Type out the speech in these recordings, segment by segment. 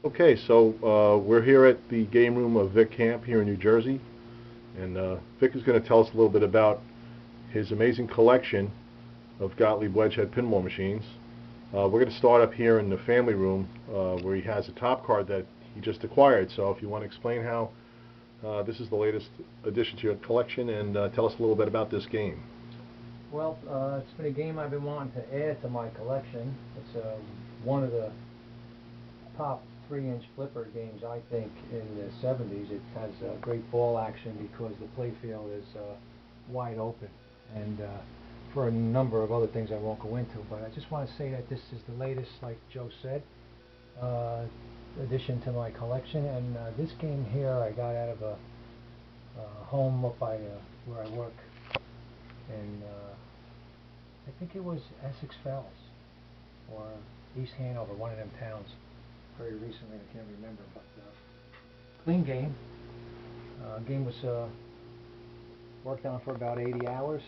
Okay, so we're here at the game room of Vic Camp here in New Jersey, and Vic is going to tell us a little bit about his amazing collection of Gottlieb wedgehead pinball machines. We're going to start up here in the family room where he has a top card that he just acquired. So if you want to explain how this is the latest addition to your collection, and tell us a little bit about this game. Well, it's been a game I've been wanting to add to my collection. It's one of the top 3-inch flipper games, I think, in the 70s. It has great ball action because the playfield is wide open, and for a number of other things I won't go into, but I just want to say that this is the latest, like Joe said, addition to my collection. And this game here I got out of a home up by where I work, and I think it was Essex Fells or East Hanover, one of them towns. Very recently, I can't remember, but clean game. Game was worked on for about 80 hours.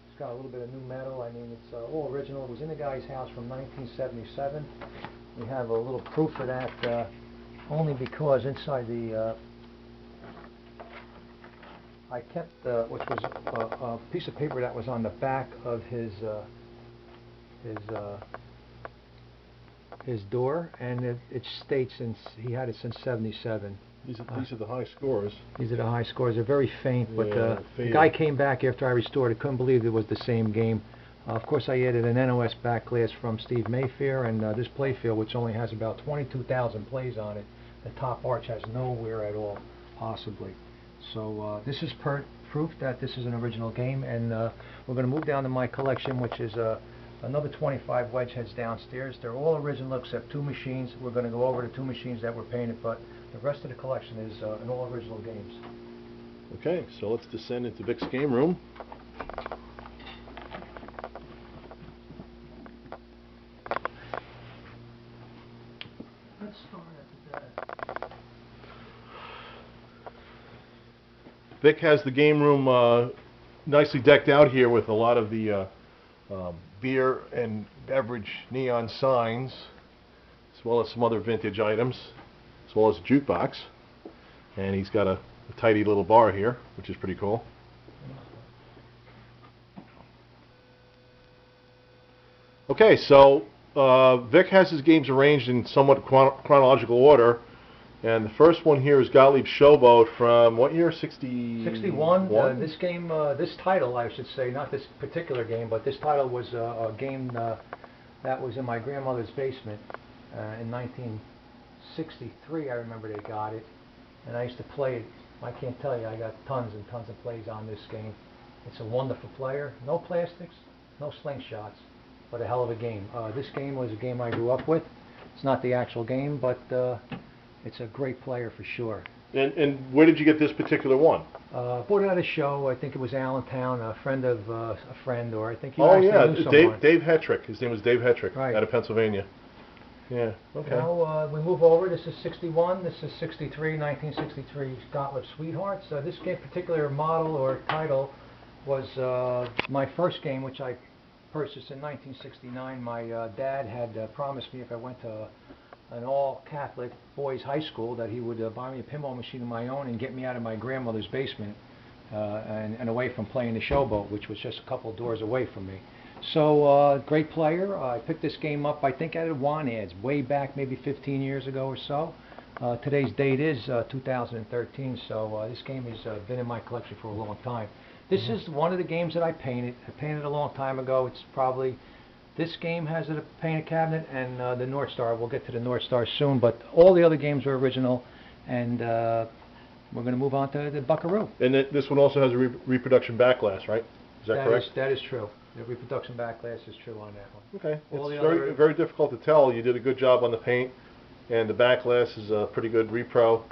It's got a little bit of new metal. I mean, it's all original. It was in the guy's house from 1977. We have a little proof of that only because inside the I kept which was a piece of paper that was on the back of his door, and it states since he had it since '77. These are the high scores. These are the high scores. They're very faint, but Yeah, the guy came back after I restored it. Couldn't believe it was the same game. Of course, I added an NOS back glass from Steve Mayfair, and this playfield, which only has about 22,000 plays on it, the top arch has nowhere at all, possibly. So this is proof that this is an original game, and we're going to move down to my collection, which is another 25 wedgeheads downstairs. They're all original except 2 machines. We're going to go over the 2 machines that were painted, but the rest of the collection is in all original games. Okay, so let's descend into Vic's game room. Let's start at the back. Vic has the game room nicely decked out here with a lot of the beer and beverage neon signs, as well as some other vintage items, as well as a jukebox. And he's got a tidy little bar here, which is pretty cool. Okay, so Vic has his games arranged in somewhat chronological order. And the first one here is Gottlieb Showboat from what year? 61. This game, this title, I should say, not this particular game, but this title was a game that was in my grandmother's basement in 1963. I remember they got it, and I used to play it. I can't tell you, I got tons and tons of plays on this game. It's a wonderful player. No plastics, no slingshots, but a hell of a game. This game was a game I grew up with. It's not the actual game, but it's a great player for sure. And where did you get this particular one? Bought it at a show. I think it was Allentown, a friend of a friend, or I think you Oh actually yeah, knew someone. Dave Hetrick. His name was Dave Hetrick, Right. out of Pennsylvania. Yeah, okay. Now we move over. This is 61. This is 63, 1963 Gottlieb Sweethearts. This game, particular model or title, was my first game, which I purchased in 1969. My dad had promised me if I went to an all-Catholic boys' high school that he would buy me a pinball machine of my own and get me out of my grandmother's basement and away from playing the Showboat, which was just a couple of doors away from me. So, great player. I picked this game up, I think, out of Want ads way back, maybe 15 years ago or so. Today's date is 2013, so this game has been in my collection for a long time. This is one of the games that I painted. I painted a long time ago. It's probably... This game has a painted cabinet, and the North Star. We'll get to the North Star soon, but all the other games are original, and we're going to move on to the Buckaroo. And this one also has a reproduction back glass, right? Is that correct? That is true. The reproduction back glass is true on that one. Okay. All It's very difficult to tell. You did a good job on the paint, and the back glass is a pretty good repro,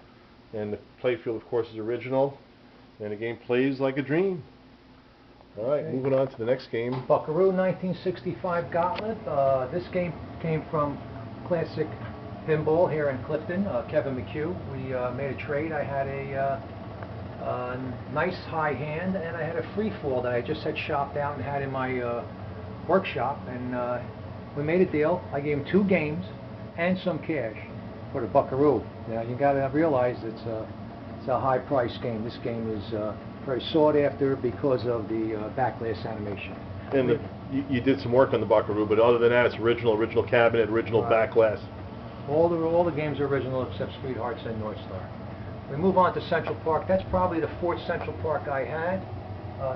and the playfield, of course, is original, and the game plays like a dream. All right, okay. Moving on to the next game. Buckaroo, 1965 Gauntlet. This game came from Classic Pinball here in Clifton, Kevin McHugh. We made a trade. I had a nice high hand, and I had a free fall that I just had shopped out and had in my workshop, and we made a deal. I gave him 2 games and some cash. for the Buckaroo. Now you got to realize it's a high price game. This game is very sought after because of the backlash animation. And you did some work on the Buckaroo, but other than that, it's original cabinet, original backlash. All the games are original except Sweethearts and North Star. We move on to Central Park. That's probably the fourth Central Park I had.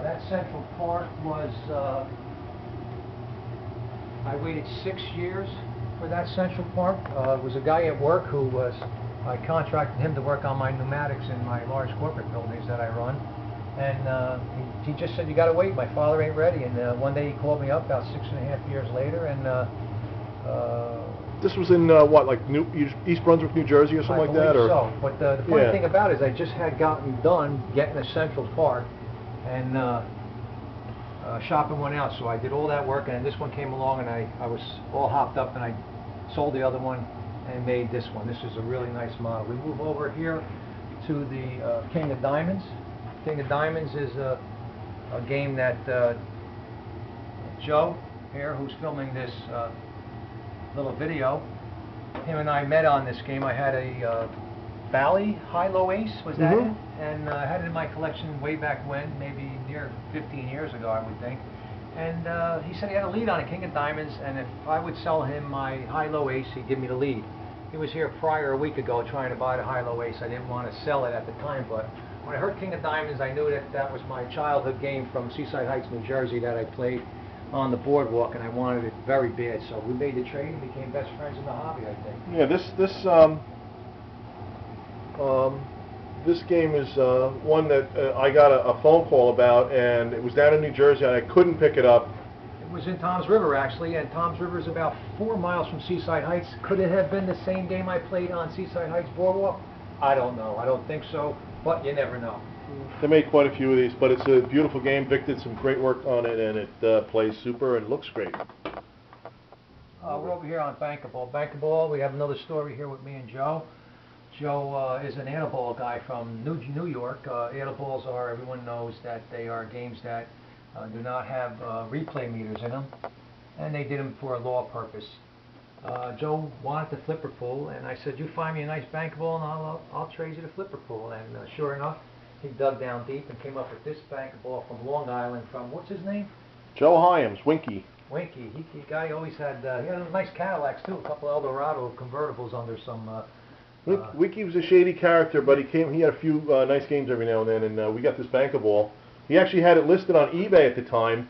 That Central Park was, I waited 6 years for that Central Park. It was a guy at work who was, I contracted him to work on my pneumatics in my large corporate buildings that I run. And he just said, you got to wait, my father ain't ready. And one day he called me up about 6.5 years later, and this was in what, like East Brunswick, New Jersey, or something like that, or? So, but the funny thing about it is, I just had gotten done getting a Central Park, and shopping one out. So I did all that work, and then this one came along, and I was all hopped up, and I sold the other one and made this one. This is a really nice model. We move over here to the King of Diamonds. King of Diamonds is a game that Joe here, who's filming this little video, him and I met on this game. I had a Bally high-low ace, was that it? And I had it in my collection way back when, maybe near 15 years ago, I would think. And he said he had a lead on a King of Diamonds, and if I would sell him my high-low ace, he'd give me the lead. He was here prior a week ago trying to buy the high-low ace. I didn't want to sell it at the time, but when I heard King of Diamonds, I knew that that was my childhood game from Seaside Heights, New Jersey, that I played on the boardwalk, and I wanted it very bad. So we made the trade and became best friends in the hobby, I think. Yeah, this game is one that I got a phone call about, and it was down in New Jersey, and I couldn't pick it up. It was in Toms River, actually, and Toms River is about 4 miles from Seaside Heights. Could it have been the same game I played on Seaside Heights boardwalk? I don't know. I don't think so, but you never know. They made quite a few of these, but it's a beautiful game. Vic did some great work on it, and it plays super and looks great. We're over here on Bankable. Bankable, we have another story here with me and Joe. Joe is an Annaball guy from New York. Annaballs are, everyone knows that they are games that do not have replay meters in them, and they did them for a law purpose. Joe wanted the flipper pool, and I said, you find me a nice Bankable and I'll trade you the flipper pool. And sure enough, he dug down deep and came up with this Bankable from Long Island, from, what's his name? Joe Hyams, Winky. Winky. He guy always had, he had nice Cadillacs too, a couple of Eldorado convertibles under some... Winky was a shady character, but he had a few nice games every now and then, and we got this Bankable. He actually had it listed on eBay at the time,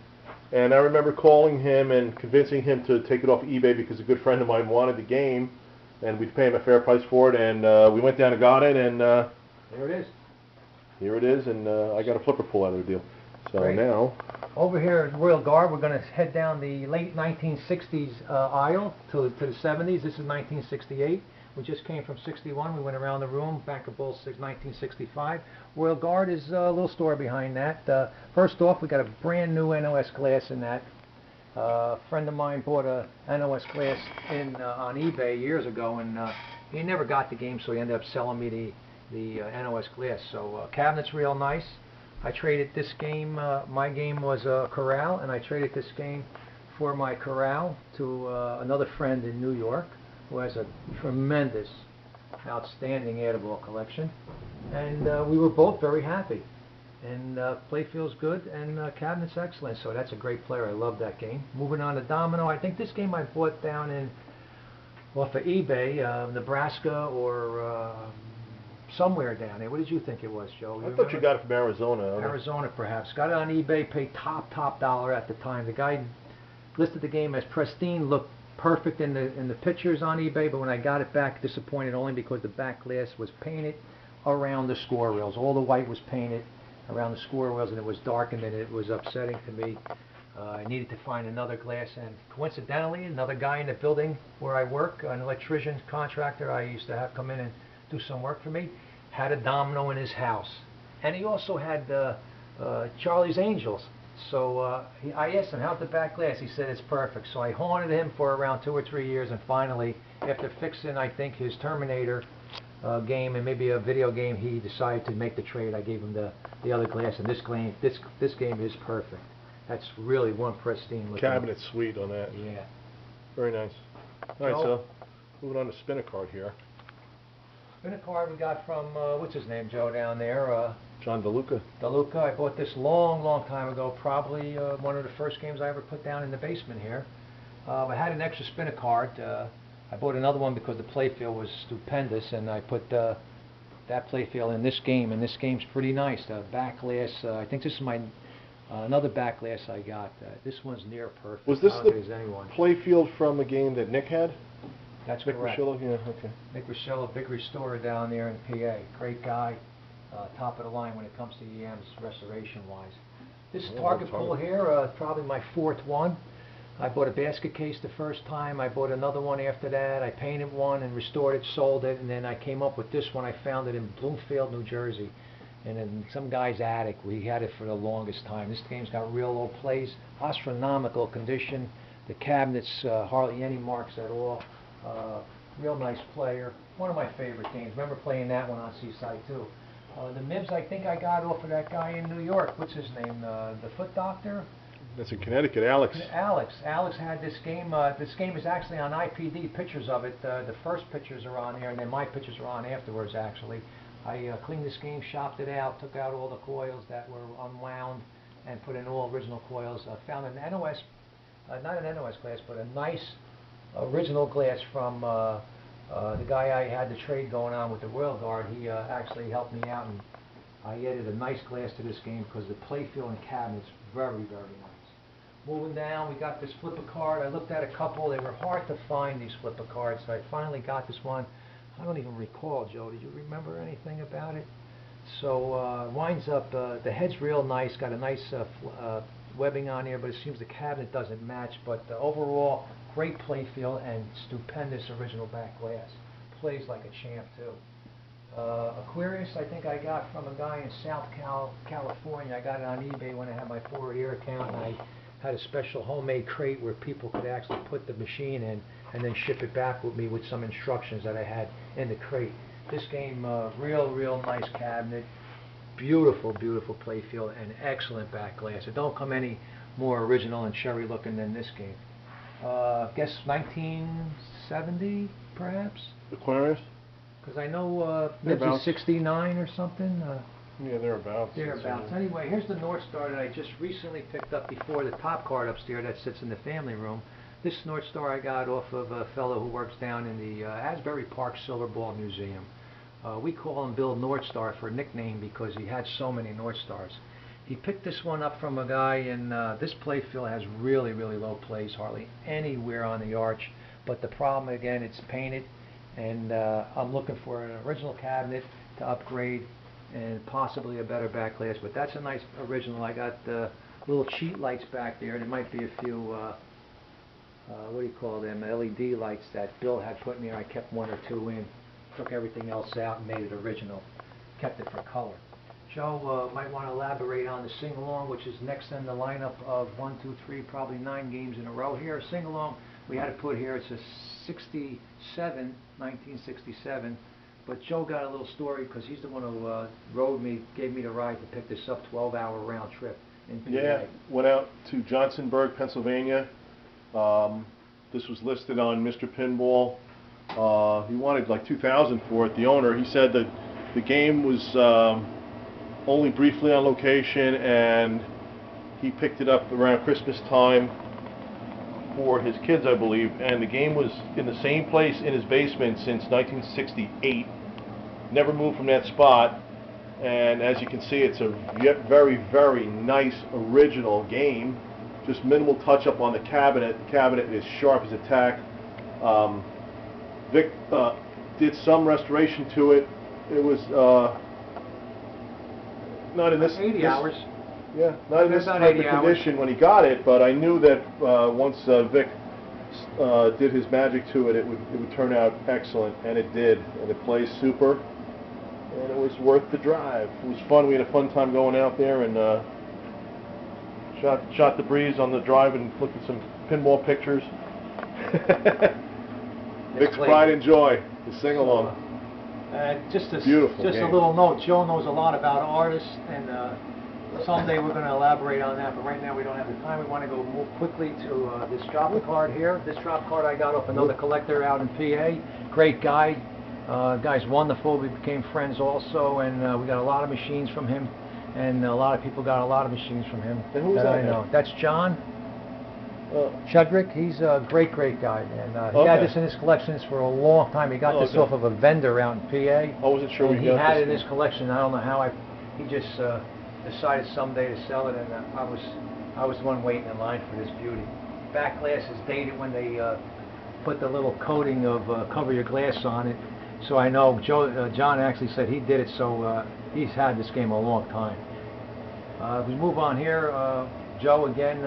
and I remember calling him and convincing him to take it off eBay because a good friend of mine wanted the game, and we'd pay him a fair price for it, and we went down and got it, and there it is. Here it is, and I got a flipper pool out of the deal. So Great. Now, over here at Royal Guard, we're going to head down the late 1960s aisle to the 70s. This is 1968. We just came from 61. We went around the room. Bankable 1965. Royal Guard is a little store behind that. First off, we got a brand new NOS glass in that. A friend of mine bought a NOS glass on eBay years ago, and he never got the game, so he ended up selling me the NOS glass. So cabinet's real nice. I traded this game, my game was a Corral, and I traded this game for my Corral to another friend in New York who has a tremendous, outstanding Annaball collection. And we were both very happy. And play feels good, and cabinet's excellent, so that's a great player. I love that game. Moving on to Domino, I think this game I bought down off of eBay, Nebraska or somewhere down there. What did you think it was, Joe? I thought you got it from Arizona. Arizona, perhaps. Got it on eBay, paid top dollar at the time. The guy listed the game as pristine, looked perfect in the pictures on eBay, but when I got it back, disappointed only because the back glass was painted around the score rails. All the white was painted around the score rails, and it was darkened, and it was upsetting to me. I needed to find another glass, and coincidentally, another guy in the building where I work, an electrician contractor I used to have come in and do some work for me, had a Domino in his house. And he also had Charlie's Angels. So I asked him, how's the back glass? He said it's perfect. So I haunted him for around 2 or 3 years, and finally, after fixing, I think, his Terminator game and maybe a video game, he decided to make the trade. I gave him the other glass, and this game is perfect. That's really one pristine looking. Cabinet's sweet on that. Yeah. Very nice. All right, so moving on to spin a card here. spinner card we got from, what's his name, Joe, down there? John DeLuca. DeLuca. I bought this long time ago, probably one of the first games I ever put down in the basement here. I had an extra spinner card. I bought another one because the playfield was stupendous, and I put that playfield in this game, and this game's pretty nice. The back glass, I think this is my another back glass I got. This one's near perfect. Was this the anyone. playfield from a game that Nick had? That's Nick correct. Rosillo? Yeah, okay. Nick Rosillo, big restorer down there in PA. Great guy. Top of the line when it comes to EMs restoration-wise. This target pull here, probably my fourth one. I bought a basket case the first time. I bought another one after that. I painted one and restored it, sold it, and then I came up with this one. I found it in Bloomfield, New Jersey, and in some guy's attic. We had it for the longest time. This game's got real low plays, astronomical condition. The cabinets, hardly any marks at all. Real nice player. One of my favorite games. Remember playing that one on Seaside too. The Mibs I think I got off of that guy in New York. What's his name? The Foot Doctor? That's in Connecticut, Alex. Alex had this game. This game is actually on IPD. Pictures of it. The first pictures are on here, and then my pictures are on afterwards. Actually, I cleaned this game, shopped it out, took out all the coils that were unwound, and put in all original coils. Found an NOS, not an NOS glass, but a nice original glass from the guy I had the trade going on with the Royal Guard. He actually helped me out, and I added a nice glass to this game because the playfield and cabinets very nice. Moving down, we got this flipper card. I looked at a couple. They were hard to find, these flipper cards, so I finally got this one. I don't even recall, Joe. Did you remember anything about it? So winds up, the head's real nice. Got a nice webbing on here, but it seems the cabinet doesn't match. But overall, great playfield and stupendous original back glass. Plays like a champ too. Aquarius, I think I got from a guy in South California. I got it on eBay when I had my Forward Air account, and I had a special homemade crate where people could actually put the machine in and then ship it back with me with some instructions that I had in the crate. This game, real nice cabinet, beautiful playfield, and excellent back glass. It don't come any more original and cherry looking than this game. Guess 1970 perhaps? Aquarius? Because I know maybe 69 or something. Yeah, thereabouts. Thereabouts. Anyway, here's the North Star that I just recently picked up before the top card upstairs that sits in the family room. This North Star I got off of a fellow who works down in the Asbury Park Silver Ball Museum. We call him Bill North Star for a nickname because he had so many North Stars. He picked this one up from a guy in, this playfield has really low plays, hardly anywhere on the arch. But the problem, again, it's painted, and I'm looking for an original cabinet to upgrade and possibly a better back glass. But that's a nice original. I got little cheat lights back there. There might be a few, what do you call them, LED lights that Bill had put in there. I kept one or two in, took everything else out and made it original, kept it for color. Joe might want to elaborate on the Singalong, which is next in the lineup of 1, 2, 3, probably 9 games in a row here. Singalong, we had to put here, it's a 1967, but Joe got a little story because he's the one who gave me the ride to pick this up, 12-hour round trip in PA. Yeah, went out to Johnsonburg, Pennsylvania. This was listed on Mr. Pinball. He wanted like $2,000 for it. The owner, he said that the game was only briefly on location, and he picked it up around Christmas time for his kids, I believe, and the game was in the same place in his basement since 1968. Never moved from that spot, and as you can see, it's a very nice original game. Just minimal touch-up on the cabinet. The cabinet is sharp as a tack. Vic did some restoration to it. It was not in this 80 hours. Yeah, not in this type of condition when he got it, but I knew that once Vic did his magic to it, it would turn out excellent, and it did. And it plays super, and it was worth the drive. It was fun. We had a fun time going out there and shot the breeze on the drive and looked at some pinball pictures. Vic's pride and joy, the sing-along. Just a game. little note, Joe knows a lot about artists, and someday we're going to elaborate on that, but right now we don't have the time. We want to go move quickly to this drop card here. This drop card I got off another collector out in PA. Great guy. Guy's wonderful. We became friends also, and we got a lot of machines from him, and a lot of people got a lot of machines from him. And who's that I know? That's John Chudrick. He's a great guy, and he had this in his collections for a long time. He got this off of a vendor out in PA. I wasn't sure. And he had it in his collection. I don't know how. He just decided someday to sell it, and I was the one waiting in line for this beauty. Back glass is dated when they put the little coating of cover your glass on it. So I know John actually said he did it, so he's had this game a long time. If we move on here, Joe again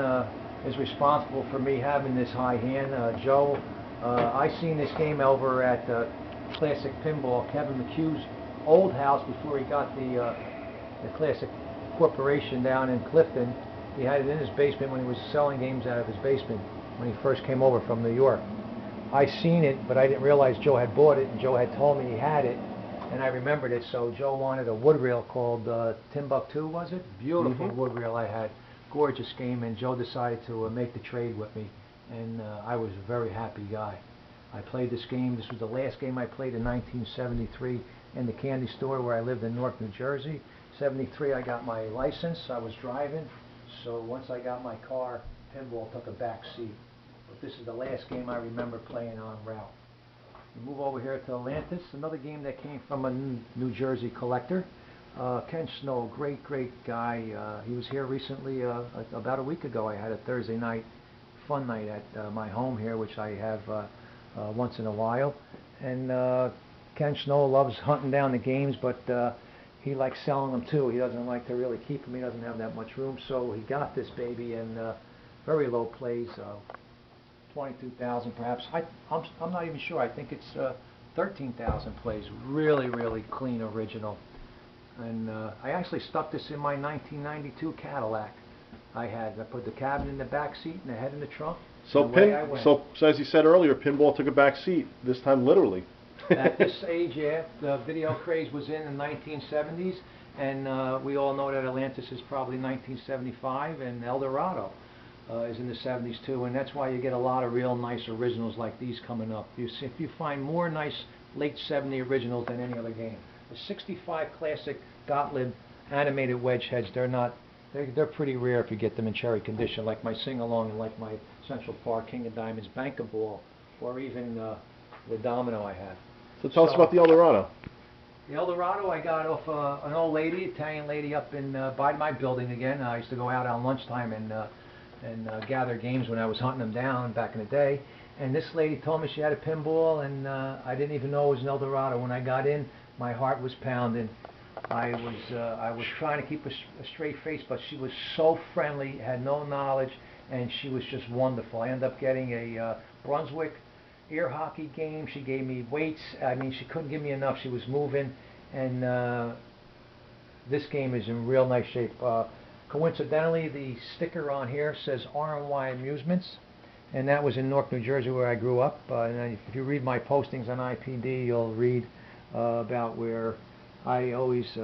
is responsible for me having this high hand. Joe, I seen this game over at Classic Pinball, Kevin McHugh's old house before he got the Classic Corporation down in Clifton. He had it in his basement when he was selling games out of his basement when he first came over from New York. I seen it, but I didn't realize Joe had bought it, and Joe had told me he had it, and I remembered it. So Joe wanted a wood reel called Timbuktu, was it? Beautiful wood reel I had. Gorgeous game, and Joe decided to make the trade with me, and I was a very happy guy. I played this game. This was the last game I played in 1973 in the candy store where I lived in Newark, New Jersey. 73 I got my license. I was driving, so once I got my car, pinball took a back seat. But this is the last game I remember playing on route. We move over here to Atlantis, another game that came from a New Jersey collector. Ken Snow, great guy. He was here recently, about a week ago. I had a Thursday night fun night at my home here, which I have once in a while. And Ken Snow loves hunting down the games, but he likes selling them too. He doesn't like to really keep them. He doesn't have that much room, so he got this baby, and very low plays, 22,000 perhaps. I'm not even sure. I think it's 13,000 plays. Really clean original. And I actually stuck this in my 1992 Cadillac. I put the cabinet in the back seat and the head in the trunk. So as you said earlier, pinball took a back seat. This time, literally. At this age, yeah, the video craze was in the 1970s, and we all know that Atlantis is probably 1975, and El Dorado is in the 70s too, and that's why you get a lot of real nice originals like these coming up. You find more nice late 70 originals than any other game. The 65 classic Gottlieb animated wedge heads, they're pretty rare if you get them in cherry condition, like my Singalong and like my Central Park King of Diamonds Bankable, or even the Domino I have. So tell us about the El Dorado. The El Dorado I got off an old lady, Italian lady up in by my building again. I used to go out on lunchtime and gather games when I was hunting them down back in the day. And this lady told me she had a pinball, and I didn't even know it was an El Dorado. When I got in, my heart was pounding. I was trying to keep a straight face, but she was so friendly, had no knowledge, and she was just wonderful. I ended up getting a Brunswick air hockey game. She gave me weights. I mean, she couldn't give me enough. She was moving, and this game is in real nice shape. Coincidentally, the sticker on here says R&Y Amusements, and that was in Newark, New Jersey, where I grew up. And if you read my postings on IPD, you'll read about where I always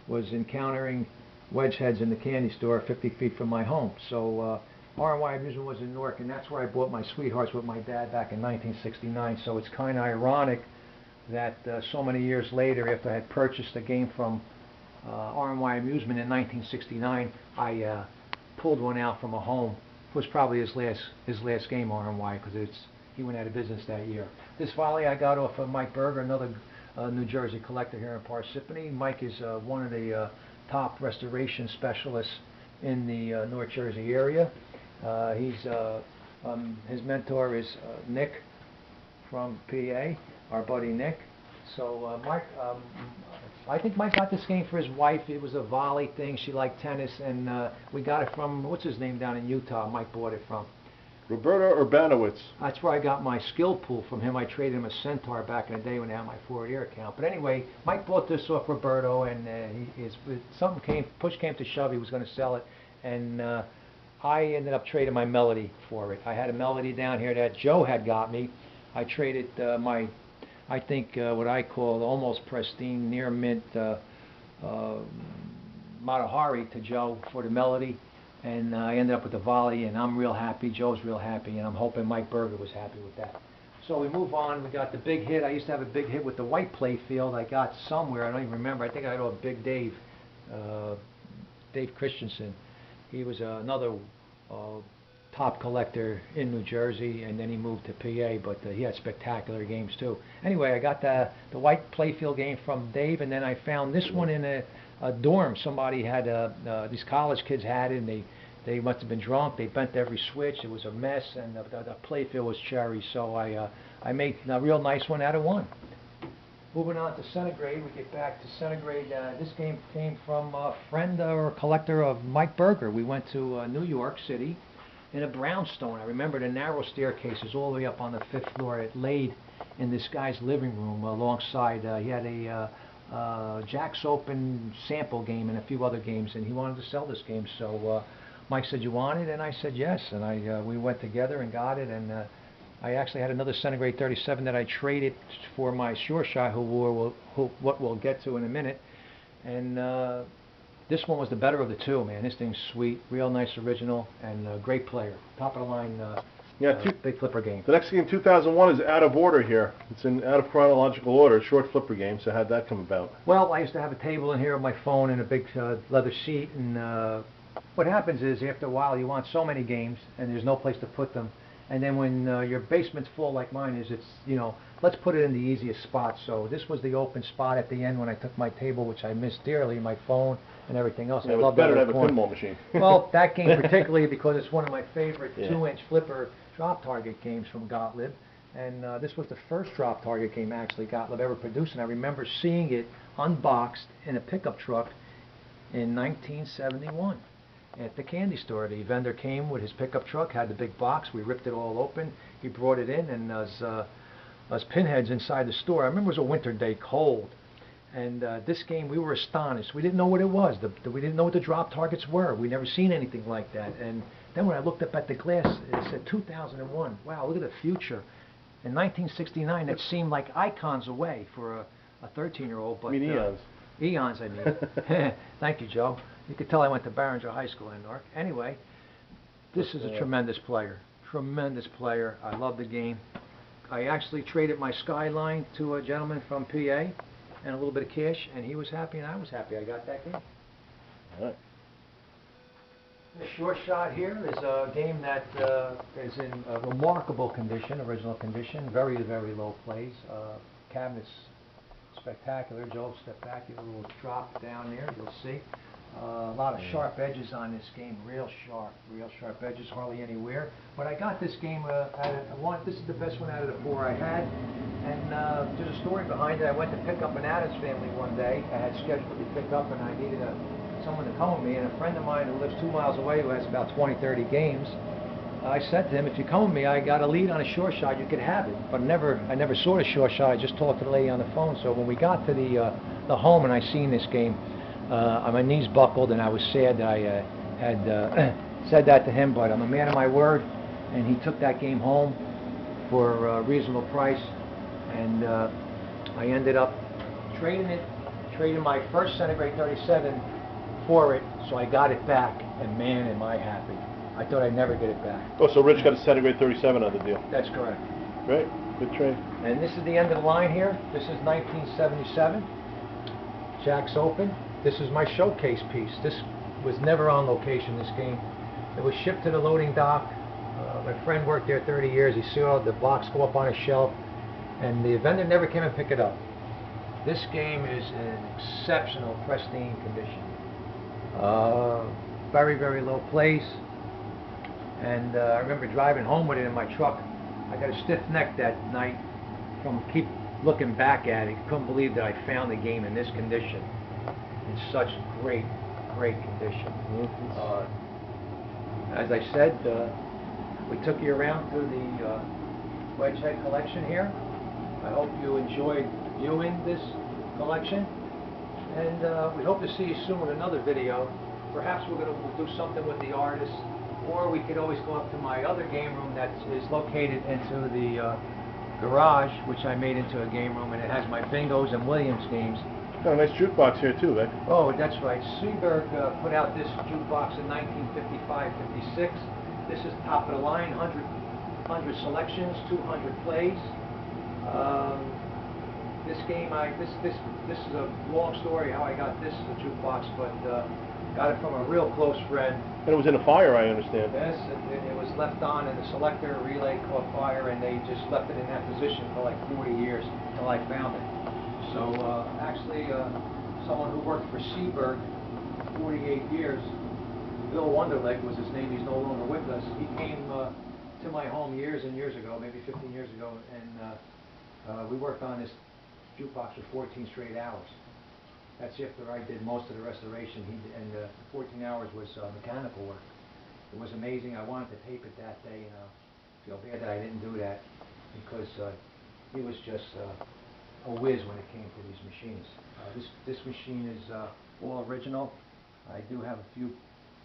was encountering wedge heads in the candy store 50 feet from my home. So R&Y Amusement was in Newark, and that's where I bought my Sweethearts with my dad back in 1969. So it's kind of ironic that so many years later, after I had purchased a game from R&Y Amusement in 1969, I pulled one out from a home. It was probably his last game, R&Y, because he went out of business that year. This volley I got off of Mike Berger, another New Jersey collector here in Parsippany. Mike is one of the top restoration specialists in the North Jersey area. His mentor is Nick from PA, our buddy Nick. So Mike, I think Mike got this game for his wife. It was a volley thing. She liked tennis, and we got it from, what's his name down in Utah? Mike bought it from. Roberto Urbanowitz. That's where I got my skill pool from him. I traded him a Centaur back in the day when I had my forward-air account. But anyway, Mike bought this off Roberto, and push came to shove, he was going to sell it, and I ended up trading my Melody for it. I had a Melody down here that Joe had got me. I traded I think what I call almost pristine, near mint Matahari to Joe for the Melody. And I ended up with the volley, and I'm real happy. Joe's real happy, and I'm hoping Mike Berger was happy with that. So we move on. We got the big hit. I used to have a big hit with the white play field. I got somewhere. I don't even remember. I think I owe Big Dave, Dave Christensen. He was another top collector in New Jersey, and then he moved to PA. But he had spectacular games too. Anyway, I got the white playfield game from Dave, and then I found this one in a dorm. Somebody had these college kids had it, and they must have been drunk. They bent every switch. It was a mess, and the playfield was cherry. So I made a real nice one out of one. Moving on to centigrade, we get back to centigrade. This game came from a friend or collector of Mike Berger. We went to New York City in a brownstone. I remember the narrow staircases all the way up on the 5th floor. It laid in this guy's living room alongside. He had a Jack's Open sample game and a few other games, and he wanted to sell this game. So Mike said, "You want it?" And I said yes, and we went together and got it. And I actually had another centigrade 37 that I traded for my sure shot, what we'll get to in a minute. And this one was the better of the two, man. This thing's sweet, real nice original, and a great player. Top of the line, big flipper game. The next game, 2001, is out of order here. It's in out of chronological order, short flipper game. So how'd that come about? Well, I used to have a table in here with my phone and a big leather sheet, and what happens is after a while you want so many games, and there's no place to put them. And then when your basement's full like mine is, it's, let's put it in the easiest spot. So this was the open spot at the end when I took my table, which I missed dearly, my phone and everything else. Yeah, it's better to have a pinball machine. Well, that game particularly because it's one of my favorite 2-inch flipper drop target games from Gottlieb. And this was the first drop target game actually Gottlieb ever produced. And I remember seeing it unboxed in a pickup truck in 1971. At the candy store. The vendor came with his pickup truck, had the big box. We ripped it all open. He brought it in, and us pinheads inside the store. I remember it was a winter day, cold, and this game we were astonished. We didn't know what it was. We didn't know what the drop targets were. We never seen anything like that. And then when I looked up at the glass, it said 2001. Wow, look at the future. In 1969, that seemed like icons away for a 13-year-old. But eons. Eons, I mean. Thank you, Joe. You could tell I went to Barringer High School in Newark. Anyway, this is a tremendous player. Tremendous player. I love the game. I actually traded my Skyline to a gentleman from PA and a little bit of cash, and he was happy and I was happy. I got that game. All right. The short shot here is a game that is in a remarkable condition, original condition, very, very low plays. Cabinets spectacular. Joe, step back, you have a little drop down there, you'll see. A lot of sharp edges on this game, real sharp edges, hardly anywhere. But I got this game this is the best one out of the 4 I had. And there's a story behind it. I went to pick up an Adams family one day. I had scheduled to be picked up, and I needed someone to come with me. And a friend of mine who lives 2 miles away, who has about 20, 30 games, I said to him, "If you come with me, I got a lead on a short shot. You could have it." But I never saw the short shot. I just talked to the lady on the phone. So when we got to the home and I seen this game, my knees buckled, and I was sad that I had said that to him, but I'm a man of my word, and he took that game home for a reasonable price, and I ended up trading my first centigrade 37 for it, so I got it back, and man, am I happy. I thought I'd never get it back. Oh, so Rich got a centigrade 37 on the deal. That's correct. Great, good trade. And this is the end of the line here. This is 1977, Jack's Open. This is my showcase piece. This was never on location, this game. It was shipped to the loading dock. My friend worked there 30 years. He saw the box go up on a shelf, and the vendor never came and picked it up. This game is in exceptional, pristine condition. Very, very low plays. And I remember driving home with it in my truck. I got a stiff neck that night from keep looking back at it. Couldn't believe that I found the game in this condition. In such great condition. As I said, we took you around to the wedgehead collection here. I hope you enjoyed viewing this collection, and we hope to see you soon with another video. Perhaps we're going to do something with the artist, or we could always go up to my other game room that is located into the garage, which I made into a game room, and it has my bingos and Williams games. Got a nice jukebox here too, Vic. Oh, that's right. Seaberg put out this jukebox in 1955-56. This is top of the line, 100 100 selections, 200 plays. This game, this is a long story how I got this jukebox, but got it from a real close friend. And it was in a fire, I understand. Yes, it was left on in the selector relay caught fire, and they just left it in that position for like 40 years until I found it. So actually, someone who worked for Seaberg 48 years, Bill Wonderleg was his name. He's no longer with us. He came to my home years and years ago, maybe 15 years ago, and we worked on this jukebox for 14 straight hours. That's after I did most of the restoration, and the 14 hours was mechanical work. It was amazing. I wanted to tape it that day, and I feel bad that I didn't do that, because he was just a whiz when it came to these machines. This machine is all original. I do have a few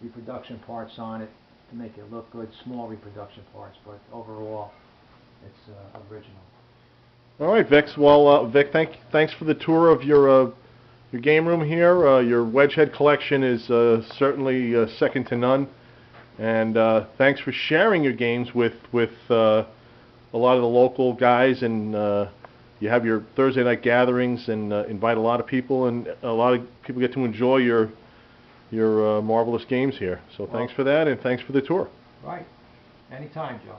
reproduction parts on it to make it look good, small reproduction parts, but overall it's original. All right, Vic. Well, Vic, thanks for the tour of your game room here. Your wedgehead collection is certainly second to none, and thanks for sharing your games with a lot of the local guys. And you have your Thursday night gatherings and invite a lot of people, and a lot of people get to enjoy your marvelous games here. So thanks for that, and thanks for the tour. Right. Anytime, Joe.